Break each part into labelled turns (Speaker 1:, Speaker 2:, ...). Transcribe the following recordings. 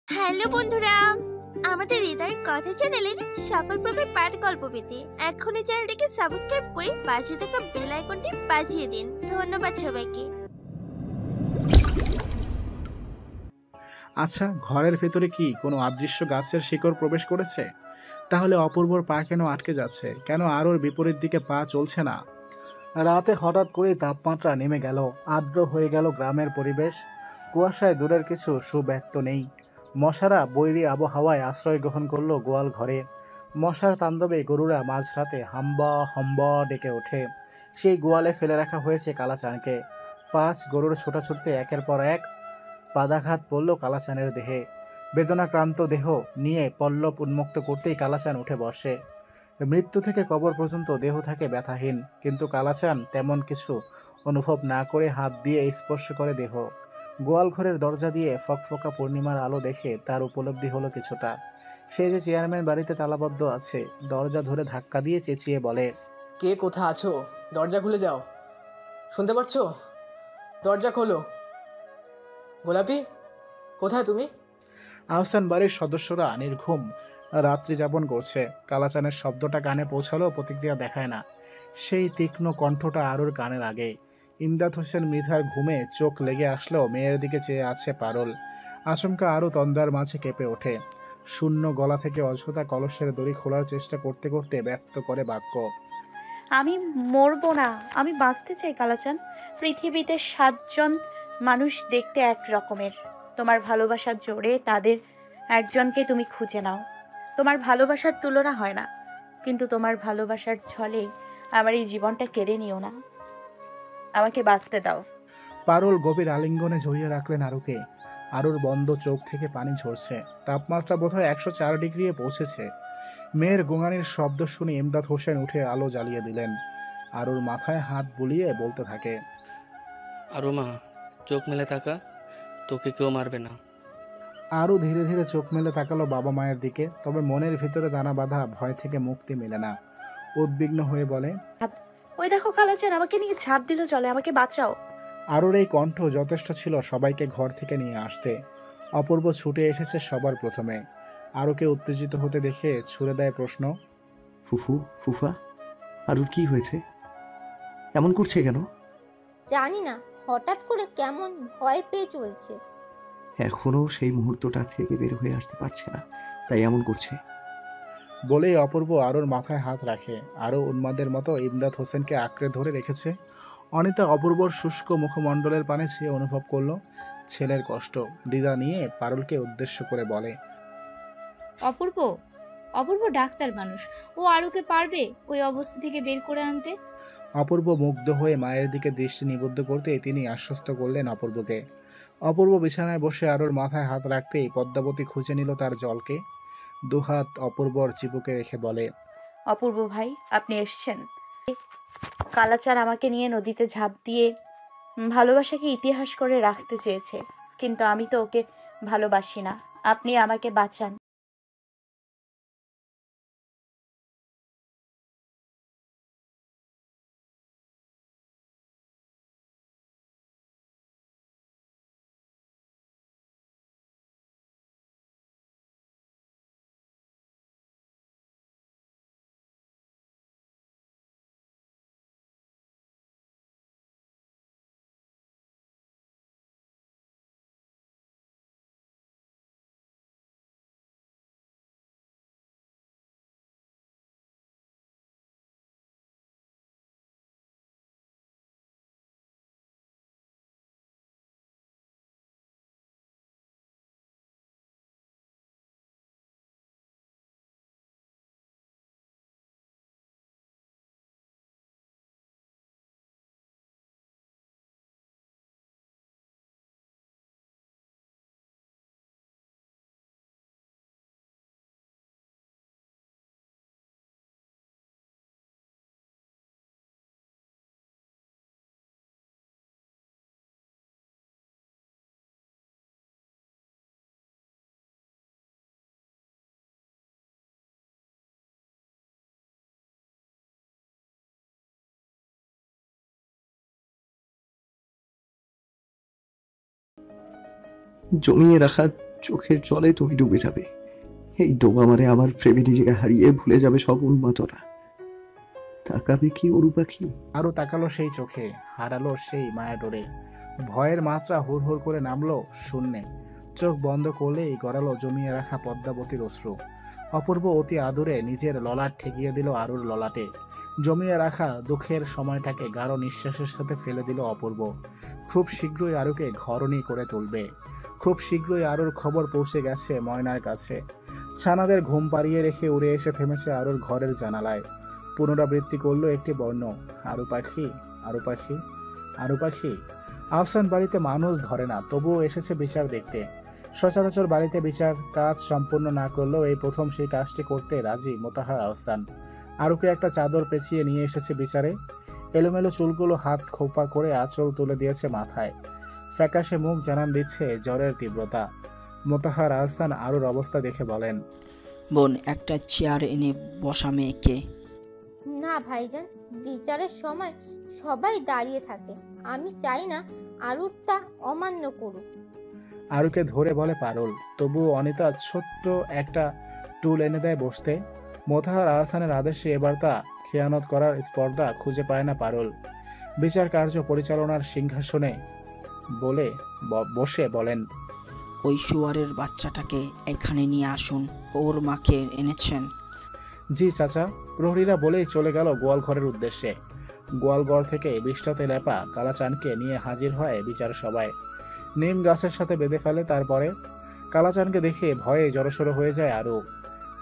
Speaker 1: Hello বন্ধুরা, আমাদের হৃদয় কথা চ্যানেলের সকল প্রকার পাঠ গল্প পেতে এখনই চ্যানেলটিকে সাবস্ক্রাইব করে পাশে থাকা বেল আইকনটি বাজিয়ে দিন। ধন্যবাদ সবাইকে।
Speaker 2: আচ্ছা, ঘরের ভেতরে কি কোনো অদৃশ্য গাছের শিকড় প্রবেশ করেছে? তাহলে অপূর্বর পা কেন আটকে যাচ্ছে? কেন আরোর বিপরীত দিকে পা চলছে না? রাতে হঠাৎ করেই তাপমাত্রা নেমে গেল, আর্দ্র হয়ে গেল গ্রামের পরিবেশ। কুয়াশায় দূরের কিছু সুব্যক্ত নেই। মশারা বৈরী আবহাওয়ায় আশ্রয় গ্রহণ করলো গোয়াল ঘরে। মশার তাণ্ডবে গরুরা মাঝরাতে হাম্বা হাম্বা ডেকে ওঠে। সেই গোয়ালে ফেলে রাখা হয়েছে কালাচানকে। 5 গরুর ছোটাছুটিতে একের পর এক পাদাঘাত পড়ল কালাচানের দেহে। বেদনাক্রান্ত দেহ নিয়ে পল্লব উন্মুক্ত করতেই কালাচান উঠে বসে। মৃত্যু থেকে কবর পর্যন্ত দেহ থাকে ব্যথাহীন, কিন্তু কালাচান তেমন কিছু অনুভব না করে হাত দিয়ে স্পর্শ করে দেহ। গোয়ালঘরের দরজা দিয়ে ফকফকা পূর্ণিমার আলো দেখে তার উপলব্ধি হলো কিছুটা। সে যে চেয়ারম্যান বাড়িতে তালাবদ্ধ আছে। দরজা ধরে ধাক্কা দিয়ে চেঁচিয়ে বলে,
Speaker 3: কে কোথা আছো? দরজা খুলে যাও। শুনতে পাচ্ছো? দরজা খোলো। গোলাপি, কোথায় তুমি?
Speaker 2: আহসান বাড়ির সদস্যরা নির্ঘুম রাত্রি যাপন করছে। কালাচানের শব্দটা কানে পৌঁছালেও প্রতিক্রিয়া দেখায় না। সেই তীক্ষ্ণ কণ্ঠটা আরুর কানের আগে। ইমদাদ হোসেন মৃধার ঘুমে চোখ লেগে আসলেও মেয়ের দিকে চেয়ে আছে পারুল। আচমকা আরও তন্দ্রার মাঝে কেঁপে ওঠে। শূন্য গলা থেকে অযথা কলসের দড়ি খোলার চেষ্টা করতে করতে ব্যক্ত করে বাক্য।
Speaker 4: আমি মরবো না, আমি বাঁচতে চাই কালাচান। পৃথিবীতে 7জন মানুষ দেখতে এক রকমের। তোমার ভালোবাসার জোরে তাদের একজনকে তুমি খুঁজে নাও। তোমার ভালোবাসার তুলনা হয় না, কিন্তু তোমার ভালোবাসার ছলে আমার এই জীবনটা কেড়ে নিও না। আমাকে বাঁচতে দাও।
Speaker 2: পারুল গভীর আলিঙ্গনে জড়িয়ে রাখলেন আরুকে। আরুর বন্ধ চোখ থেকে পানি ঝরছে। তাপমাত্রা বোধহয় 104 ডিগ্রি পৌঁছেছে। মেয়ের গোঙানির শব্দ শুনে ইমদাদ হোসেন উঠে আলো জ্বালিয়ে দিলেন। আরুর মাথায় হাত বুলিয়ে বলতে থাকে,
Speaker 5: আরও মা, চোখ মেলে তাকা, তোকে কেউ মারবে না।
Speaker 2: আরও ধীরে ধীরে চোখ মেলে তাকালো বাবা মায়ের দিকে। তবে মনের ভিতরে দানা বাঁধা ভয় থেকে মুক্তি মেলে না। উদ্বিগ্ন হয়ে বলে,
Speaker 4: ওই দেখো কালাচান আমাকে নিয়ে ঝাঁপ দিল, চলে আমাকে বাঁচাও।
Speaker 2: আরুর এই কণ্ঠ যথেষ্ট ছিল সবাইকে ঘর থেকে নিয়ে আসতে। অপূর্ব ছুটে এসেছে সবার প্রথমে। আরুকে উত্তেজিত হতে দেখে ছুড়ে দেয় প্রশ্ন,
Speaker 6: ফুফু, ফুফা, আরুর কি হয়েছে? এমন করছে কেন?
Speaker 7: জানি না, হঠাৎ করে কেমন ভয় পেয়ে চলছে।
Speaker 6: এখনো সেই মুহূর্তটা থেকে বের হয়ে আসতে পারছে না, তাই এমন করছে।
Speaker 2: বলেই অপূর্ব আরুর মাথায় হাত রাখে। আরও উন্মাদের মতো ইমদাদ হোসেনকে আঁকড়ে ধরে রেখেছে। অনিতা অপূর্বর শুষ্ক মুখমণ্ডলের পানে সে অনুভব করল ছেলের কষ্ট। দ্বিধা নিয়ে পারুলকে উদ্দেশ্য করে বলে,
Speaker 8: অপূর্ব, অপূর্ব ডাক্তার মানুষ, ও আরুকে পারবে ওই অবস্থা থেকে বের করে আনতে।
Speaker 2: অপূর্ব মুগ্ধ হয়ে মায়ের দিকে দৃষ্টি নিবদ্ধ করতেই তিনি আশ্বস্ত করলেন অপূর্বকে। অপূর্ব বিছানায় বসে আরুর মাথায় হাত রাখতেই পদ্মাবতী খুঁজে নিল তার জলকে। দুহাত অপূর্বর চিবুকে রেখে বলে,
Speaker 4: অপূর্ব ভাই, আপনি এসেছেন। কালাচান আমাকে নিয়ে নদীতে ঝাঁপ দিয়ে ভালোবাসাকে ইতিহাস করে রাখতে চেয়েছে, কিন্তু আমি তো ওকে ভালোবাসি না। আপনি আমাকে বাঁচান।
Speaker 6: জমিয়ে রাখা চোখের জলে তুমি ডুবে যাবে। এই ডোবা মারে আমার প্রেমে নিজেকে হারিয়ে ভুলে যাবে সব উন্মাদনা। তাকাবে কি অরু পাখি?
Speaker 2: আরও তাকালো সেই চোখে, হারালো সেই মায়া ডোরে। ভয়ের মাত্রা হুড় হুড় করে নামলো শূন্যে। চোখ বন্ধ করলেই গড়ালো জমিয়ে রাখা পদ্মাবতীর অশ্রু। অপূর্ব অতি আদরে নিজের ললাট ঠেকিয়ে দিল আরুর ললাটে। জমিয়ে রাখা দুঃখের সময়টাকে গাঢ় নিঃশ্বাসের সাথে ফেলে দিল অপূর্ব। খুব শীঘ্রই আরুকে ঘরণী করে তুলবে। খুব শীঘ্রই আরুর খবর পৌঁছে গেছে ময়নার কাছে। ছানাদের ঘুম পাড়িয়ে রেখে উড়ে এসে থেমেছে আরুর ঘরের জানালায়। পুনরাবৃত্তি করলো একটি বর্ণ, আরু পাখি, আরু পাখি, আরু পাখি। আফসান বাড়িতে মানুষ ধরে না, তবুও এসেছে বিচার দেখতে। সচরাচর বাড়িতে বিচার কাজ সম্পূর্ণ না করলেও এই প্রথম সেই কাজটি করতে রাজি মোতাহার আহসান। আরুকে একটা চাদর পেঁচিয়ে নিয়ে এসেছে বিচারে। এলোমেলো চুলগুলো হাত খোপা করে আঁচল তুলে দিয়েছে মাথায়। ফ্যাকাশে মুখ জানান দিচ্ছে জ্বরের তীব্রতা। মোতাহার আহসান আরুর অবস্থা দেখে বলেন,
Speaker 9: বোন, একটা চেয়ার এনে বসা মেয়েকে।
Speaker 7: না ভাইজান, বিচারের সময় সবাই দাঁড়িয়ে থাকে, আমি চাই না আরুর তা অমান্য করুক।
Speaker 2: আরুকে ধরে বলে পারুল। তবুও অনিতা ছোট্ট একটা টুল এনে দেয় বসতে। মোতাহার আহসানের আদেশে এবার তা খেয়ানত করার স্পর্ধা খুঁজে পায় না পারুল। বিচার কার্য পরিচালনার সিংহাসনে বসে বলেন,
Speaker 9: ওই শুয়ারের বাচ্চাটাকে এখানে নিয়ে আসুন। ওর মাকে এনেছেন?
Speaker 2: জি চাচা। প্রহরীরা বলেই চলে গেল গোয়াল ঘরের উদ্দেশ্যে। গোয়ালঘর থেকে বিষ্ঠাতে লেপা কালাচানকে নিয়ে হাজির হয় বিচার সভায়। নিম গাছের সাথে বেঁধে ফেলে। তারপরে কালাচানকে দেখে ভয়ে জড়সড় হয়ে যায় আরু।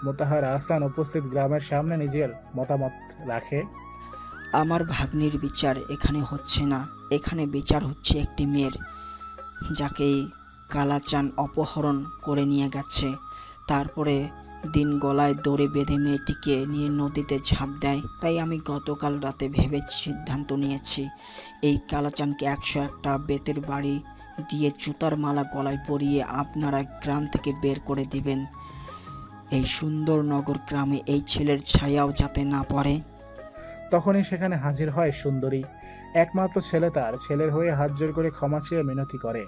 Speaker 2: মোতাহার আহসান উপস্থিত গ্রামের সামনে নিজের মতামত রাখে,
Speaker 9: আমার ভাগ্নির বিচার এখানে হচ্ছে না, এখানে বিচার হচ্ছে একটি মেয়ের, যাকে কালাচান অপহরণ করে নিয়ে গেছে। তারপরে দিন গলায় দড়ি বেঁধে মেয়েটিকে নিয়ে নদীতে ঝাঁপ দেয়। তাই আমি গতকাল রাতে ভেবে সিদ্ধান্ত নিয়েছি, এই কালাচানকে 101টা বেতের বাড়ি দিয়ে জুতার মালা গলায় পরিয়ে আপনারা গ্রাম থেকে বের করে দিবেন। এই সুন্দর নগর গ্রামে এই ছেলের ছায়াও যাতে না পড়ে।
Speaker 2: তখনই সেখানে হাজির হয় সুন্দরী। একমাত্র ছেলে তার। ছেলের হয়ে হাত জোর করে ক্ষমা চেয়ে মিনতি করে,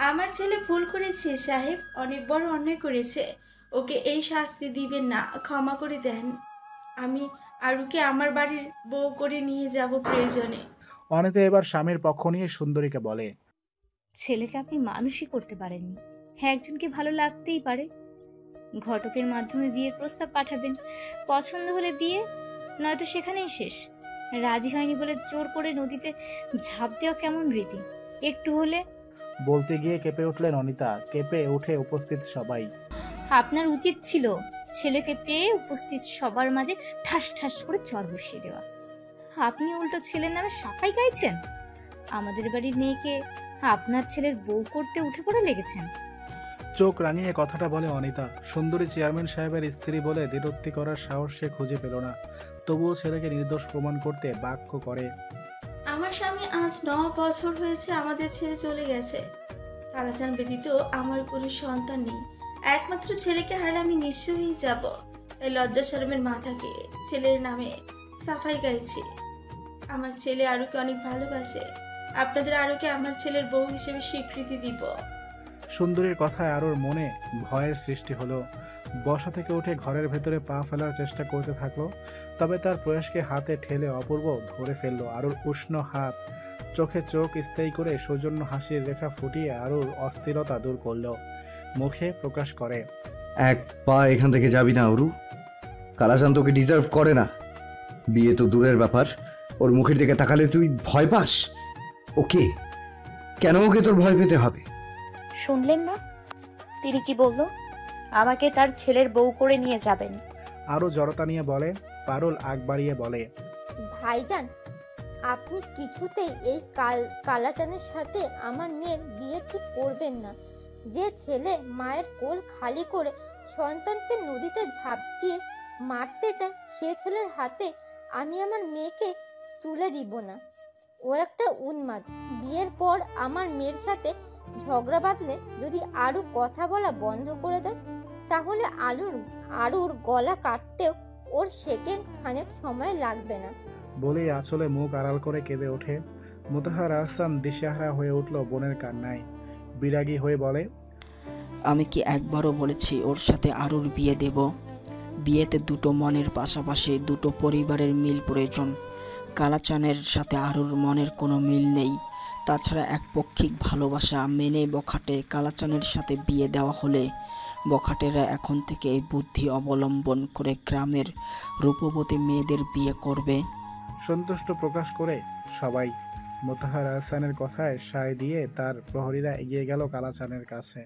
Speaker 10: আমার ছেলে ভুল করেছে সাহেব, অনেক বড় অন্যায় করেছে। ওকে এই শাস্তি দিবেন না, ক্ষমা করে দেন। আমি আরুকে আমার বাড়ির বউ করে নিয়ে যাব প্রয়োজনে।
Speaker 2: অনিতা এবার স্বামীর পক্ষ নিয়ে সুন্দরীকে বলে,
Speaker 8: ছেলেকে আপনি মানুষই করতে পারেননি। হ্যাঁ, একজনকে ভালো লাগতেই পারে। ঘটকের মাধ্যমে বিয়ের প্রস্তাব পাঠাবেন, পছন্দ হলে বিয়ে, নয়তো সেখানেই শেষ। রাজি হয়নি বলে জোর করে নদীতে ঝাঁপ দেওয়া কেমন রীতি? একটু হলে।
Speaker 2: বলতে গিয়ে কেঁপে উঠলেন অনিতা। কেঁপে উঠে উপস্থিত সবাই।
Speaker 8: আপনার উচিত ছিল ছেলেকে পেয়ে উপস্থিত সবার মাঝে ঠাস ঠাস করে চর বসিয়ে দেওয়া। আপনি উল্টো ছেলের নামে সাফাই গাইছেন। আমাদের বাড়ির মেয়েকে আপনার ছেলের বউ করতে উঠে পড়ে লেগেছেন।
Speaker 2: চোখ রাঙিয়ে কথাটা বলে অনিতা। সুন্দরী চেয়ারম্যান সাহেবের স্ত্রী বলে দ্বিরুক্তি করার সাহস সে খুঁজে পেল না। তবুও ছেলেকে নির্দোষ প্রমাণ করতে বাক্য করে,
Speaker 10: আমার স্বামী আজ 9 বছর হয়েছে আমাদের ছেড়ে চলে গেছে। কালাচান ব্যতীত আমার কোনো সন্তান নেই। একমাত্র ছেলেকে হারালে আমি নিঃস্ব হয়ে যাব। তাই লজ্জা শরমের মাথাকে ছেলের নামে সাফাই গাইছি। আমার ছেলে আরুকে অনেক ভালোবাসে। আপনাদের আরুকে আমার ছেলের বউ হিসেবে স্বীকৃতি দিব।
Speaker 2: সুন্দরীর কথায় আরুর মনে ভয়ের সৃষ্টি হলো। বসা থেকে উঠে ঘরের ভেতরে পা ফেলার চেষ্টা করতে থাকলো। তবে তার প্রয়াসকে হাতে ঠেলে অপূর্ব ধরে ফেললো। আরুর উষ্ণ হাত চোখে চোখ স্থায়ী করে সৌজন্য হাসির রেখা ফুটিয়ে আরুর অস্থিরতা দূর করলো। মুখে প্রকাশ করে,
Speaker 6: এক পা এখান থেকে যাবি না অরু। কালাচান তোকে ডিজার্ভ করে না। বিয়ে তো দূরের ব্যাপার, ওর মুখের দিকে তাকালে তুই ভয় পাস। ওকে কেন ওকে তোর ভয় পেতে হবে?
Speaker 4: শুনলেন না তিনি কি বললো? আমাকে তার ছেলের বউ করে নিয়ে যাবেন।
Speaker 2: আরো জড়তা নিয়ে বলে। পারুল আগ বাড়িয়ে বলে,
Speaker 7: ভাইজান, আপনি কিছুতেই এই কালাচানের সাথে আমার মেয়ের বিয়ে ঠিক করবেন না। যে ছেলে মায়ের কোল খালি করে সন্তানকে নদীতে ঝাঁপ দিয়ে মারতে চায়, সে ছেলের হাতে আমি আমার মেয়েকে তুলে দিব না। ও একটা উন্মাদ। বিয়ের পর আমার মেয়ের সাথে ঝগড়া বাঁধলে যদি আরু কথা বলা বন্ধ করে দেয়, তাহলে আরুর গলা কাটতেও ওর সেকেন্ড খানেক সময় লাগবে না।
Speaker 2: বলেই আঁচলে মুখ আড়াল করে কেঁদে ওঠে। মোতাহার আহসান দিশেহারা হয়ে উঠল বোনের কান্নায়। বিরাগী হয়ে বলে,
Speaker 9: আমি কি একবারও বলেছি ওর সাথে আরুর বিয়ে দেব? বিয়েতে দুটো মনের পাশাপাশি দুটো পরিবারের মিল প্রয়োজন। কালাচানের সাথে আরুর মনের কোনো মিল নেই। তাছাড়া একপক্ষিক ভালোবাসা মেনে বখাটে কালাচানের সাথে বিয়ে দেওয়া হলে বখাটেরা এখন থেকে এই বুদ্ধি অবলম্বন করে গ্রামের রূপবতী মেয়েদের বিয়ে করবে।
Speaker 2: সন্তুষ্ট প্রকাশ করে সবাই মোতাহার হাসানের কথায় সায় দিয়ে তার প্রহরীরা এগিয়ে গেল কালাচানের কাছে।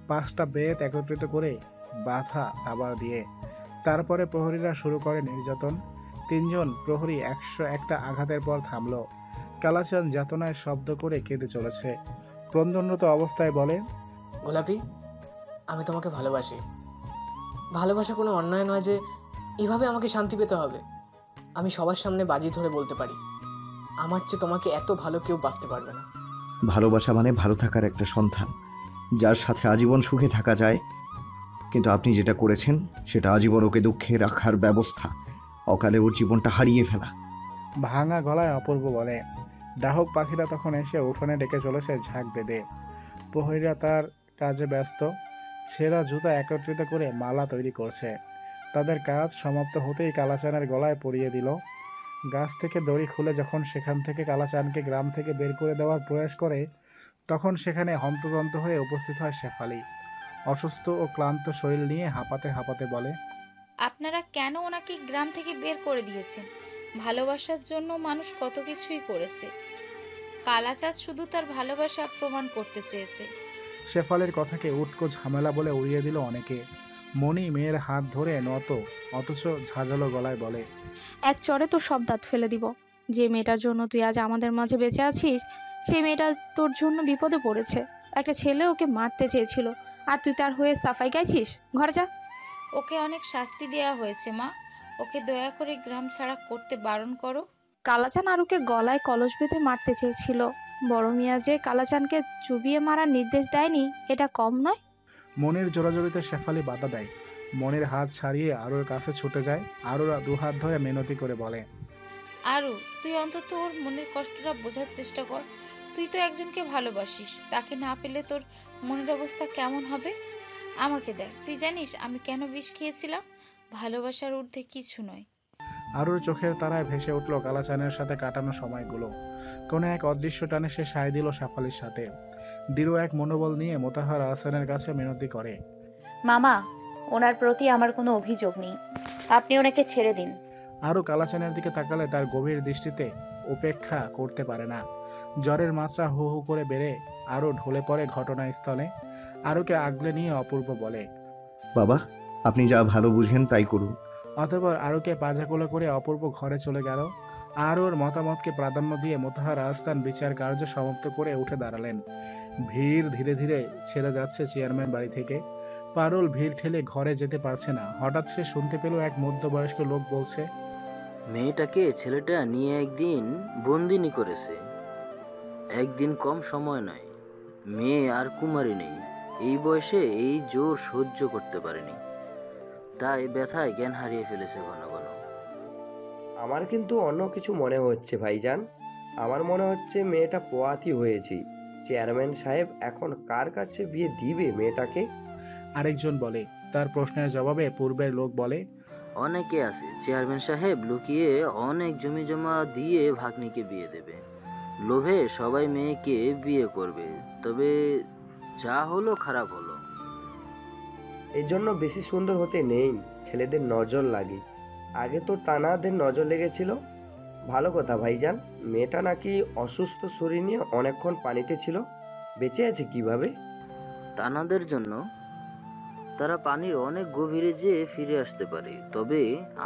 Speaker 2: 5টা বেত একত্রিত করে বাধা রাবার দিয়ে তারপরে প্রহরীরা শুরু করে নির্যাতন। 3জন প্রহরী 101টা আঘাতের পর থামল। কালাচান যাতনায় শব্দ করে কেঁদে চলেছে। ক্রন্দনরত অবস্থায় বলে,
Speaker 3: গোলাপি, আমি তোমাকে ভালোবাসি। ভালোবাসা কোনো অন্যায় নয় যে এভাবে আমাকে শান্তি পেতে হবে। আমি সবার সামনে বাজি ধরে বলতে পারি, আমার চেয়ে তোমাকে এত ভালো কেউ বাঁচতে পারবে না।
Speaker 6: ভালোবাসা মানে ভালো থাকার একটা সন্ধান, যার সাথে আজীবন সুখে থাকা যায়। কিন্তু আপনি যেটা করেছেন সেটা আজীবন ওকে দুঃখে রাখার ব্যবস্থা, অকালে ওর জীবনটা হারিয়ে ফেলা।
Speaker 2: ভাঙা গলায় অপূর্ব বলে। ডাহক পাখিরা তখন এসে উঠোনে ডেকে চলেছে ঝাঁক বেঁধে। প্রহরীরা তার কাজে ব্যস্ত। ছেঁড়া জুতা একত্রিত করে মালা তৈরি করছে। তাদের কাজ সমাপ্ত হতেই কালাচানের গলায় পরিয়ে দিল। গাছ থেকে দড়ি খুলে যখন সেখান থেকে কালাচানকে গ্রাম থেকে বের করে দেওয়ার প্রয়াস করে, তখন সেখানে হন্তদন্ত হয়ে উপস্থিত হয় শেফালি। অসুস্থ ও ক্লান্ত শরীর নিয়ে হাঁপাতে হাঁপাতে বলে,
Speaker 11: আপনারা কেন ওনাকে গ্রাম থেকে বের করে দিয়েছেন? ভালোবাসার জন্য মানুষ কত কিছুই করেছে। কালাচাঁদ শুধু তার ভালোবাসা প্রমাণ করতে চেয়েছে।
Speaker 2: শেফালির কথাকে উটকো ঝামেলা বলে উড়িয়ে দিল অনেকে। মণি মেয়ের হাত ধরে অথচ ঝাঁঝালো গলায় বলে,
Speaker 12: এক চড়ে তোর সব দাঁত ফেলে দিব। যে মেয়েটার জন্য তুই আজ আমাদের মাঝে বেঁচে আছিস, সেই মেয়েটা তোর জন্য বিপদে পড়েছে। একটা ছেলে ওকে মারতে চেয়েছিল, আর তুই তার হয়ে সাফাই গাইছিস। ঘরে যা।
Speaker 11: ওকে অনেক শাস্তি দেওয়া হয়েছে মা, ওকে দয়া করে গ্রাম ছাড়া করতে বারণ করো।
Speaker 12: কালাচান আরুকে গলায় কলস বেঁধে মারতে চেয়েছিল। বড় মিয়া যে কালাচানকে চুবিয়ে মারার নির্দেশ দেয়নি, এটা কম নয়।
Speaker 2: মনির জোরাজোরিতে শেফালি বাধা দেয়। মনির হাত ছাড়িয়ে আরুর কাছে ছুটে যায়। আরুরা 2 হাত ধরে মিনতি করে বলে,
Speaker 11: আরু, তুই অন্তত ওর মনের কষ্টটা বোঝার চেষ্টা কর। তুই তো একজনকে ভালোবাসিস, তাকে না পেলে তোর মনের অবস্থা কেমন হবে? আমাকে দেখ, তুই জানিস আমি কেন বিষ খেয়েছিলাম? ভালোবাসার ঊর্ধ্বে কিছু নয়।
Speaker 2: আরুর চোখের তারায় ভেসে উঠল কালাচানের সাথে কাটানো সময়গুলো। কোনো এক অদৃশ্য টানে সে সায় দিল শেফালির সাথে। দৃঢ় এক মনোবল নিয়ে মোতাহার হাসানের কাছে মিনতি করে,
Speaker 4: মামা, ওনার প্রতি আমার কোনো অভিযোগ নেই, আপনি ওনাকে ছেড়ে দিন।
Speaker 2: আরও কালাচানের দিকে তাকালে তার গভীর দৃষ্টিতে উপেক্ষা করতে পারে না। জ্বরের মাত্রা হু হু করে বেড়ে আরও ঢলে পড়ে ঘটনাস্থলে। আরুকে আগলে নিয়ে অপূর্ব বলে,
Speaker 6: বাবা, আপনি যা ভালো বুঝেন তাই করুন।
Speaker 2: অতঃপর আরুকে পাজাকোলা করে অপূর্ব ঘরে চলে গেল। আরুর মতামতকে প্রাধান্য দিয়ে মোতাহার আহসান বিচার কার্য সমাপ্ত করে উঠে দাঁড়ালেন। ভিড় ধীরে ধীরে ছেড়ে যাচ্ছে চেয়ারম্যান বাড়ি থেকে। পারুল ভিড় ঠেলে ঘরে যেতে পারছে না। হঠাৎ সে শুনতে পেল এক মধ্যবয়স্ক লোক বলছে,
Speaker 13: মেয়েটাকে ছেলেটা নিয়ে একদিন বন্দিনী করেছে। একদিন কম সময় নয়। মেয়ে আর কুমারী নেই, এই বয়সে এই জোর সহ্য করতে পারেনি, তাই ব্যথায় জ্ঞান হারিয়ে ফেলেছে ঘন ঘন।
Speaker 14: আমার কিন্তু অন্য কিছু মনে হচ্ছে ভাইজান। আমার মনে হচ্ছে মেয়েটা পোয়াতি হয়েছে। চেয়ারম্যান সাহেব এখন কার কাছে বিয়ে দিবে মেয়েটাকে?
Speaker 2: আরেকজন বলে। তার প্রশ্নের জবাবে পূর্বের লোক বলে,
Speaker 13: অনেকে আছে, চেয়ারম্যান সাহেব লুকিয়ে অনেক জমি জমা দিয়ে ভাগ্নিকে বিয়ে দেবে। লোভে সবাই মেয়েকে বিয়ে করবে, তবে যা হলো খারাপ হলো।
Speaker 14: এই জন্য বেশি সুন্দর হতে নেই, ছেলেদের নজর লাগে। আগে তো তানাদের নজর লেগেছিল। ভালো কথা ভাইজান, মেয়েটা নাকি অসুস্থ শরীর নিয়ে অনেকক্ষণ পানিতে ছিল, বেঁচে আছে কিভাবে?
Speaker 13: তানাদের জন্য তারা পানির অনেক গভীরে যেয়ে ফিরে আসতে পারে, তবে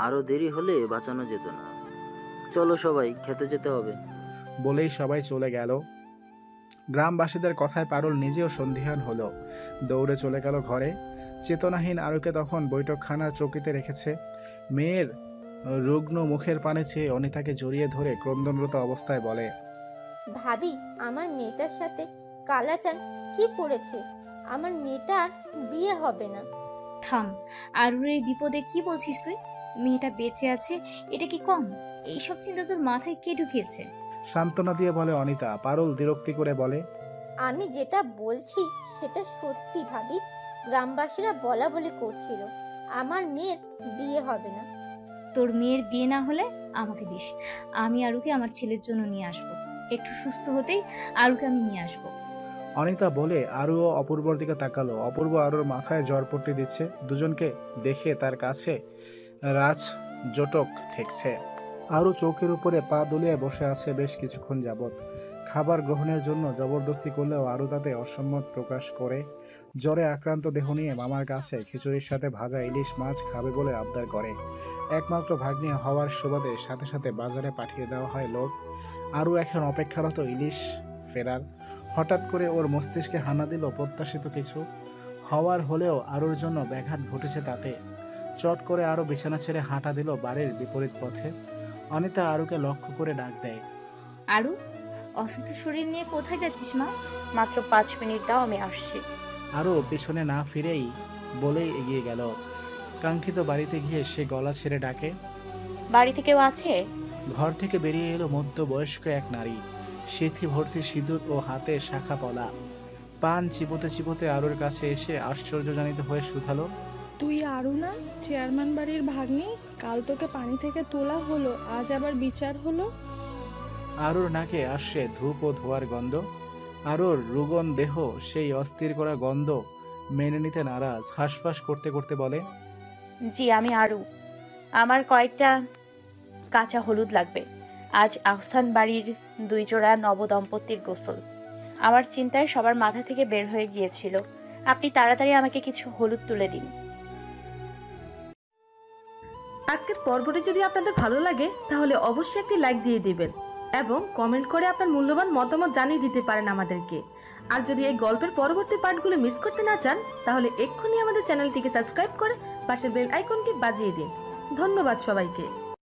Speaker 13: আরো দেরি হলে বাঁচানো যেত না। চলো সবাই, খেতে যেতে হবে।
Speaker 2: বলেই সবাই চলে গেল। গ্রামবাসীদের কথায় পারুল নিজেও সন্দিহান হলো। দৌড়ে চলে গেল ঘরে। চেতনাহীন আরুকে তখন বৈঠকখানার চৌকিতে রেখেছে। মেয়ের রুগ্ন মুখের পানে চেয়ে অনিতাকে জড়িয়ে ধরে ক্রন্দনরত অবস্থায় বলে,
Speaker 7: ভাবি, আমার মেয়েটার সাথে কালাচান কি করেছে? আমার মেয়েটার বিয়ে হবে না।
Speaker 8: থাম, আরুর এই বিপদে কি বলছিস তুই? মেয়েটা বেঁচে আছে, এটা কি কম? এইসব চিন্তা তোর মাথায় কে ঢুকিয়েছে?
Speaker 2: সান্ত্বনা দিয়ে বলে অনিতা। পারুল বিরক্তি করে বলে,
Speaker 7: আমি যেটা বলছি সেটা সত্যি ভাবি। গ্রামবাসীরা বলা বলি করছিল আমার মেয়ের বিয়ে হবে না।
Speaker 8: তোর মেয়ের বিয়ে না হলে আমাকে দিস, আমি আরুকে আমার ছেলের জন্য নিয়ে আসব। একটু সুস্থ হতেই আরুকে আমি নিয়ে আসব।
Speaker 2: অনিতা বলে আরুও অপূর্বর দিকে তাকালো। অপূর্ব আরুর মাথায় জ্বরপট্টি দিচ্ছে। দুজনকে দেখে তার কাছে রাজ জটক ঠেকছে। আরু চৌকির উপরে পা দুলিয়ে বসে আছে বেশ কিছুক্ষণ যাবৎ। খাবার গ্রহণের জন্য জবরদস্তি করলেও আরু তাতে অসম্মত প্রকাশ করে। জ্বরে আক্রান্ত দেহ নিয়ে মামার কাছে খিচুড়ির সাথে ভাজা ইলিশ মাছ খাবে বলে আবদার করে। একমাত্র ভাগ্নি হওয়ার সুবাদে সাথে সাথে বাজারে পাঠিয়ে দেওয়া হয় লোক। আরু এখন অপেক্ষারত ইলিশ ফেরার। হঠাৎ করে ওর মস্তিষ্কে হানা দিল প্রত্যাশিত কিছু হওয়ার হলেও আরুর জন্য ব্যাঘাত ঘটেছে তাতে। চট করে আরও বিছানা ছেড়ে হাঁটা দিল বাড়ির বিপরীত পথে। অনিতা আরুকে লক্ষ্য করে ডাক দেয়,
Speaker 8: আরু, অসুস্থ শরীর নিয়ে কোথায় যাচ্ছিস মা?
Speaker 4: মাত্র 5 মিনিট দাও, আমি আসছি।
Speaker 2: আরও পিছনে না ফিরেই বলেই এগিয়ে গেল। কাঙ্ক্ষিত বাড়িতে গিয়ে সে গলা ছেড়ে ডাকে,
Speaker 4: বাড়িতে কেউ আছে?
Speaker 2: ঘর থেকে বেরিয়ে এলো মধ্যবয়স্ক এক নারী। সিথি ভর্তি সিঁদুর ও হাতে শাখা পলা। পান চিবোতে চিবোতে আরুর কাছে এসে আশ্চর্যজনিত হয়ে শুধালো,
Speaker 15: তুই আরু না, চেয়ারম্যান বাড়ির ভাগ্নি? কাল তোকে পানি থেকে তোলা হলো, আজ আবার বিচার হলো।
Speaker 2: আরুর নাকে আসছে ধূপ ও ধোয়ার গন্ধ। আরুর রুগন দেহ সেই অস্থির করা গন্ধ মেনে নিতে নারাজ। হাঁসফাঁস করতে করতে বলে,
Speaker 4: জি আমি আরু, আমার কয়েকটা কাঁচা হলুদ লাগবে। আজ আহসান বাড়ির 2 জোড়া নবদম্পতির গোসল। আমার চিন্তায় সবার মাথা থেকে বের হয়ে গিয়েছিল। আপনি তাড়াতাড়ি আমাকে কিছু হলুদ তুলে দিন।
Speaker 16: আজকের পর্বটি যদি আপনাদের ভালো লাগে তাহলে অবশ্যই একটি লাইক দিয়ে দিবেন এবং কমেন্ট করে আপনার মূল্যবান মতামত জানিয়ে দিতে পারেন আমাদেরকে। আর যদি এই গল্পের পরবর্তী পার্টগুলো মিস করতে না চান তাহলে এক্ষুনি আমাদের চ্যানেলটিকে সাবস্ক্রাইব করে পাশের বেল আইকনটি বাজিয়ে দিন। ধন্যবাদ সবাইকে।